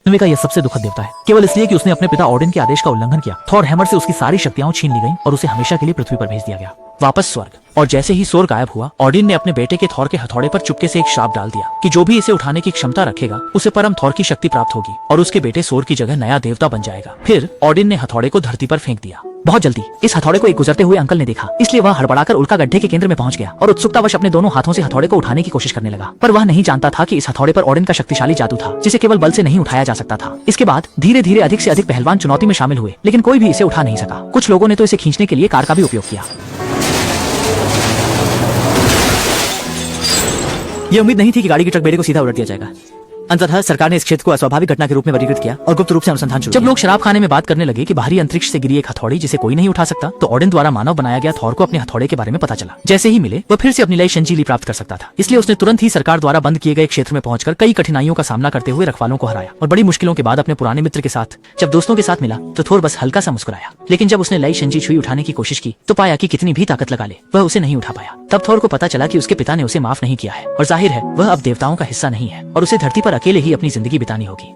पृथ्वी का यह सबसे दुखद देवता है, केवल इसलिए कि उसने अपने पिता ओडिन के आदेश का उल्लंघन किया। थॉर हैमर से उसकी सारी शक्तियां छीन ली गईं और उसे हमेशा के लिए पृथ्वी पर भेज दिया गया, वापस स्वर्ग। और जैसे ही सोर गायब हुआ, ओडिन ने अपने बेटे के थॉर के हथौड़े पर चुपके से एक श्राप डाल दिया कि जो भी इसे उठाने की क्षमता रखेगा उसे परम थॉर की शक्ति प्राप्त होगी और उसके बेटे सोर की जगह नया देवता बन जाएगा। फिर ओडिन ने हथौड़े को धरती पर फेंक दिया। बहुत जल्दी इस हथौड़े को एक गुजरते हुए अंकल ने देखा, इसलिए वह हड़बड़ाकर उल्का गड्ढे के केंद्र में पहुंच गया और उत्सुकतावश अपने दोनों हाथों से हथौड़े को उठाने की कोशिश करने लगा। पर वह नहीं जानता था कि इस हथौड़े पर ओडिन का शक्तिशाली जादू था, जिसे केवल बल से नहीं उठाया जा सकता था। इसके बाद धीरे धीरे अधिक से अधिक पहलवान चुनौती में शामिल हुए, लेकिन कोई भी इसे उठा नहीं सका। कुछ लोगों ने तो इसे खींचने के लिए कार का भी उपयोग किया। यह उम्मीद नहीं थी कि गाड़ी की ट्रक बेड़े को सीधा उलट दिया जाएगा। अंततः सरकार ने इस क्षेत्र को अस्वाभाविक घटना के रूप में वर्गीकृत किया और गुप्त रूप से अनुसंधान शुरू किया। जब लोग शराब खाने में बात करने लगे कि बाहरी अंतरिक्ष से गिरी एक हथौड़ी जिसे कोई नहीं उठा सकता, तो ओडिन द्वारा मानव बनाया गया थॉर को अपने हथौड़े के बारे में पता चला। जैसे ही मिले, वह फिर से अपनी नई संजीवनी प्राप्त कर सकता था। इसलिए उसने तुरंत ही सरकार द्वारा बंद किए गए क्षेत्र में पहुंचकर कई कठिनाइयों का सामना करते हुए रखवालों को हराया और बड़ी मुश्किलों के बाद अपने पुराने मित्र के साथ जब दोस्तों के साथ मिला तो थोर बस हल्का सा मुस्कुराया। लेकिन जब उसने नई संजी छुई उठाने की कोशिश की तो पाया कि कितनी भी ताकत लगा ले वह उसे नहीं उठा पाया। तब थोर को पता चला कि उसके पिता ने उसे माफ नहीं किया है और जाहिर है वह अब देवताओं का हिस्सा नहीं है और उसे धरती पर अकेले ही अपनी जिंदगी बितानी होगी।